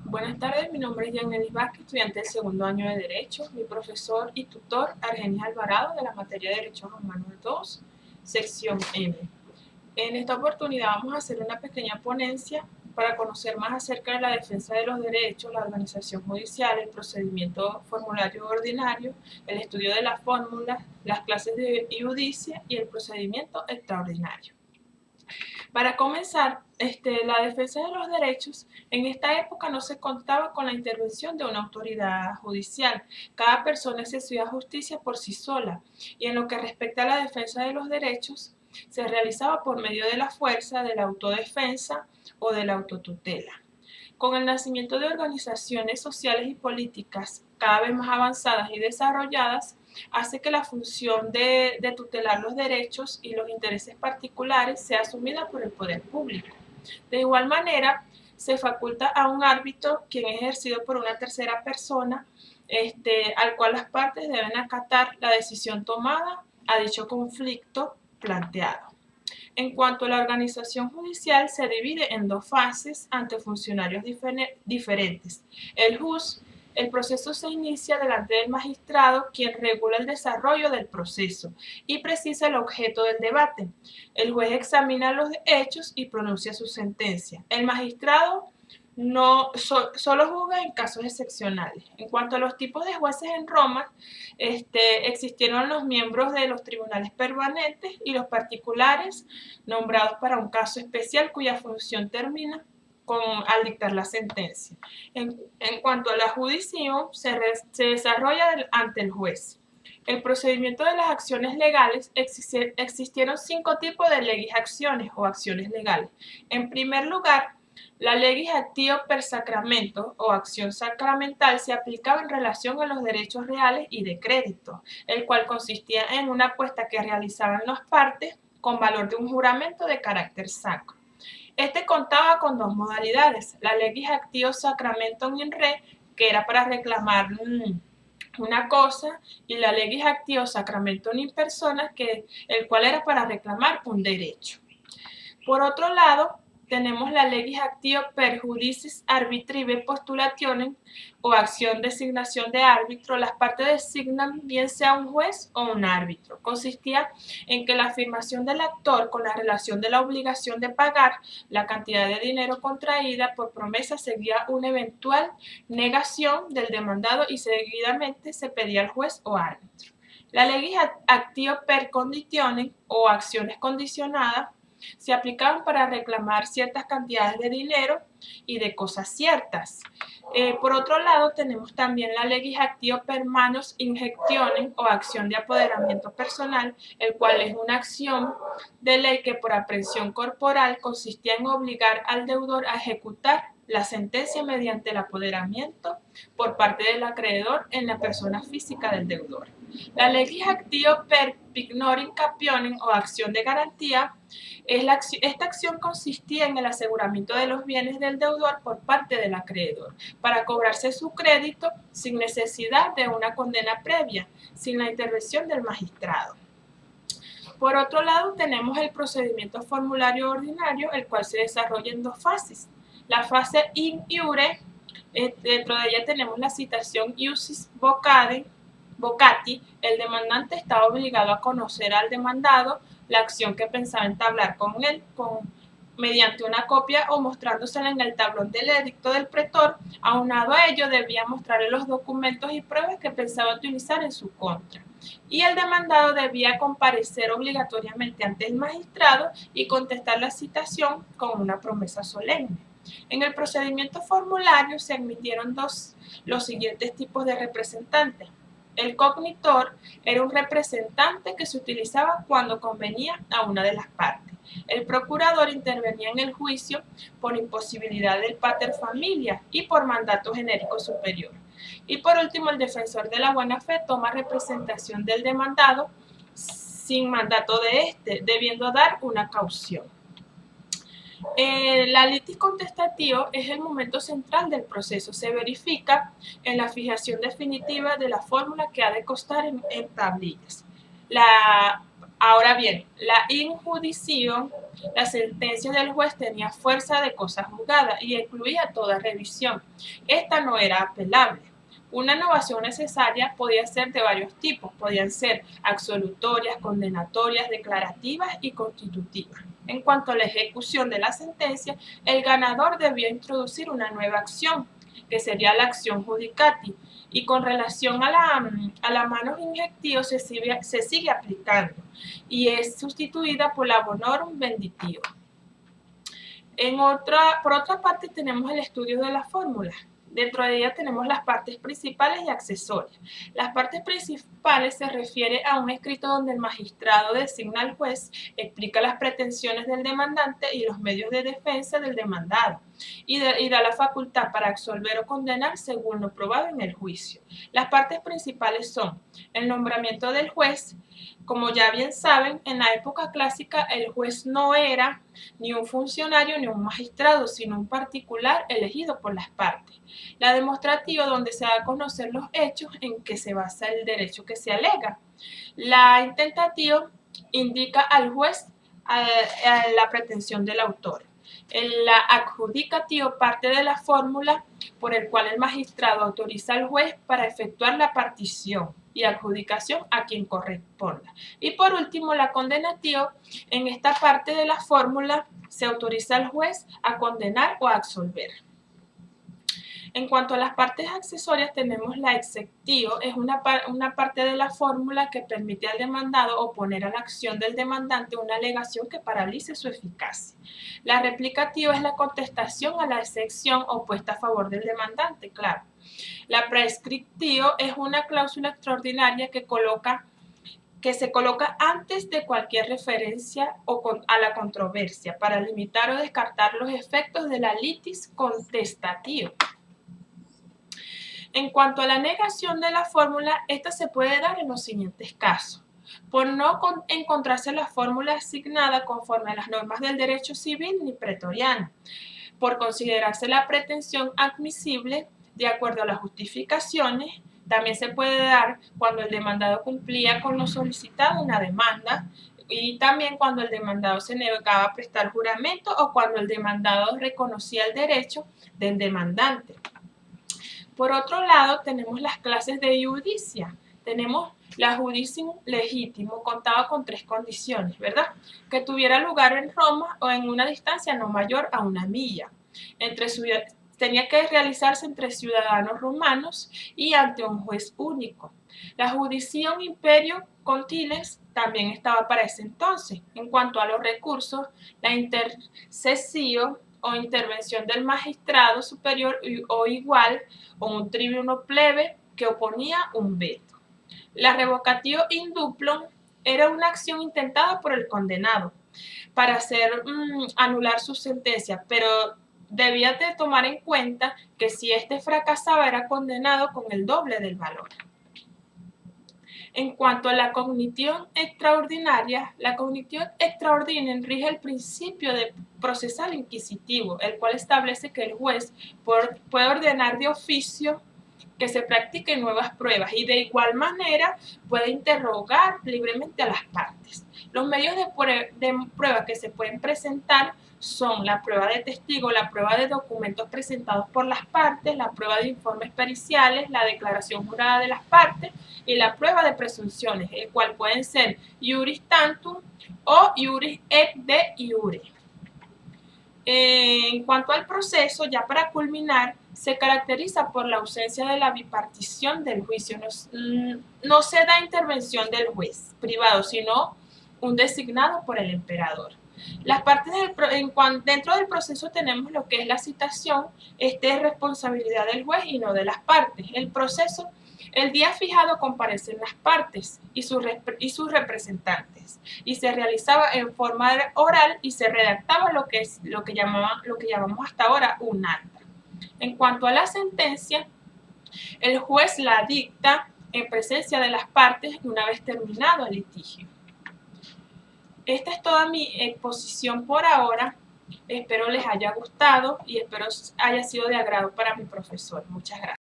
Buenas tardes, mi nombre es Yanelis Vázquez, estudiante del segundo año de Derecho. Mi profesor y tutor, Argenis Alvarado, de la materia de Derechos Humanos 2, sección M. En esta oportunidad vamos a hacer una pequeña ponencia para conocer más acerca de la defensa de los derechos, la organización judicial, el procedimiento formulario ordinario, el estudio de las fórmulas, las clases de judicia y el procedimiento extraordinario. Para comenzar, la defensa de los derechos, en esta época no se contaba con la intervención de una autoridad judicial. Cada persona ejercía justicia por sí sola y en lo que respecta a la defensa de los derechos, se realizaba por medio de la fuerza, de la autodefensa o de la autotutela. Con el nacimiento de organizaciones sociales y políticas cada vez más avanzadas y desarrolladas, hace que la función de tutelar los derechos y los intereses particulares sea asumida por el poder público. De igual manera, se faculta a un árbitro, quien es ejercido por una tercera persona, al cual las partes deben acatar la decisión tomada a dicho conflicto planteado. En cuanto a la organización judicial, se divide en dos fases ante funcionarios diferentes. El juz, el proceso se inicia delante del magistrado, quien regula el desarrollo del proceso y precisa el objeto del debate. El juez examina los hechos y pronuncia su sentencia. El magistrado solo juzga en casos excepcionales. En cuanto a los tipos de jueces en Roma, existieron los miembros de los tribunales permanentes y los particulares nombrados para un caso especial cuya función termina al dictar la sentencia. En cuanto a la judicación, se desarrolla ante el juez. El procedimiento de las acciones legales, existieron 5 tipos de legis acciones o acciones legales. En primer lugar, la legis actio per sacramento o acción sacramental se aplicaba en relación a los derechos reales y de crédito, el cual consistía en una apuesta que realizaban las partes con valor de un juramento de carácter sacro. Contaba con 2 modalidades, la legis actio sacramentum in re, que era para reclamar una cosa, y la legis actio sacramentum in persona, el cual era para reclamar un derecho. Por otro lado, tenemos la legis actio per judicis arbitrive postulationem o acción de designación de árbitro. Las partes designan bien sea un juez o un árbitro. Consistía en que la afirmación del actor con la relación de la obligación de pagar la cantidad de dinero contraída por promesa seguía una eventual negación del demandado y seguidamente se pedía al juez o árbitro. La legis actio per conditionem o acciones condicionadas se aplicaban para reclamar ciertas cantidades de dinero y de cosas ciertas. Por otro lado, tenemos también la legis actio per manus injectionem o acción de apoderamiento personal, el cual es una acción de ley que por aprehensión corporal consistía en obligar al deudor a ejecutar la sentencia mediante el apoderamiento por parte del acreedor en la persona física del deudor. La legis actio per pignorum capionem o acción de garantía, esta acción consistía en el aseguramiento de los bienes del deudor por parte del acreedor para cobrarse su crédito sin necesidad de una condena previa, sin la intervención del magistrado. Por otro lado, tenemos el procedimiento formulario ordinario, el cual se desarrolla en 2 fases. La fase in iure, dentro de ella tenemos la citación iusis vocati, el demandante estaba obligado a conocer al demandado la acción que pensaba entablar con él, mediante una copia o mostrándosela en el tablón del edicto del pretor. Aunado a ello, debía mostrarle los documentos y pruebas que pensaba utilizar en su contra. Y el demandado debía comparecer obligatoriamente ante el magistrado y contestar la citación con una promesa solemne. En el procedimiento formulario se admitieron los siguientes tipos de representantes. El cognitor era un representante que se utilizaba cuando convenía a una de las partes. El procurador intervenía en el juicio por imposibilidad del pater familia y por mandato genérico superior. Y por último, el defensor de la buena fe toma representación del demandado sin mandato de debiendo dar una caución. La litis contestativa es el momento central del proceso. Se verifica en la fijación definitiva de la fórmula que ha de constar en tablillas. Ahora bien, la injudicio, la sentencia del juez tenía fuerza de cosa juzgada y excluía toda revisión. Esta no era apelable. Una innovación necesaria podía ser de varios tipos, podían ser absolutorias, condenatorias, declarativas y constitutivas. En cuanto a la ejecución de la sentencia, el ganador debía introducir una nueva acción, que sería la acción judicati, y con relación a la mano injectio se sigue aplicando y es sustituida por la bonorum venditio. Por otra parte tenemos el estudio de las fórmulas. Dentro de ella tenemos las partes principales y accesorias. Las partes principales se refiere a un escrito donde el magistrado designa al juez, explica las pretensiones del demandante y los medios de defensa del demandado y da la facultad para absolver o condenar según lo probado en el juicio. Las partes principales son el nombramiento del juez. Como ya bien saben, en la época clásica el juez no era ni un funcionario ni un magistrado, sino un particular elegido por las partes. La demostrativa, donde se da a conocer los hechos en que se basa el derecho que se alega. La intentativa indica al juez a la pretensión del autor. La adjudicatio parte de la fórmula por el cual el magistrado autoriza al juez para efectuar la partición y adjudicación a quien corresponda. Y por último, la condenatio, en esta parte de la fórmula se autoriza al juez a condenar o a absolver. En cuanto a las partes accesorias, tenemos la exceptio, es una parte de la fórmula que permite al demandado oponer a la acción del demandante una alegación que paralice su eficacia. La replicatio es la contestación a la excepción opuesta a favor del demandante, claro. La prescriptio es una cláusula extraordinaria que se coloca antes de cualquier referencia a la controversia para limitar o descartar los efectos de la litis contestatio. En cuanto a la negación de la fórmula, esta se puede dar en los siguientes casos. Por no encontrarse la fórmula asignada conforme a las normas del derecho civil ni pretoriano. Por considerarse la pretensión admisible de acuerdo a las justificaciones. También se puede dar cuando el demandado cumplía con lo solicitado en la demanda y también cuando el demandado se negaba a prestar juramento o cuando el demandado reconocía el derecho del demandante. Por otro lado, tenemos las clases de iudicia. Tenemos la judicium legítimo, contaba con 3 condiciones, ¿verdad? Que tuviera lugar en Roma o en una distancia no mayor a 1 milla. Tenía que realizarse entre ciudadanos romanos y ante un juez único. La judicium imperio contiles también estaba para ese entonces. En cuanto a los recursos, la intercesio o intervención del magistrado superior o igual o un tribuno plebe que oponía un veto. La revocatio induplum era una acción intentada por el condenado para hacer anular su sentencia, pero debía de tomar en cuenta que si éste fracasaba era condenado con el doble del valor. En cuanto a la cognición extraordinaria, la cognición extraordinaria rige el principio de procesal inquisitivo, el cual establece que el juez puede ordenar de oficio que se practiquen nuevas pruebas y de igual manera puede interrogar libremente a las partes. Los medios de prueba que se pueden presentar son la prueba de testigo, la prueba de documentos presentados por las partes, la prueba de informes periciales, la declaración jurada de las partes y la prueba de presunciones, el cual pueden ser iuris tantum o iuris et de iure. En cuanto al proceso, ya para culminar, se caracteriza por la ausencia de la bipartición del juicio. No se da intervención del juez privado, sino un designado por el emperador. Las partes dentro del proceso tenemos lo que es la citación. Esta es responsabilidad del juez y no de las partes. El proceso, el día fijado comparecen las partes y sus representantes y se realizaba en forma oral y se redactaba lo que llamamos hasta ahora un acta. En cuanto a la sentencia, el juez la dicta en presencia de las partes una vez terminado el litigio. Esta es toda mi exposición por ahora. Espero les haya gustado y espero haya sido de agrado para mi profesor. Muchas gracias.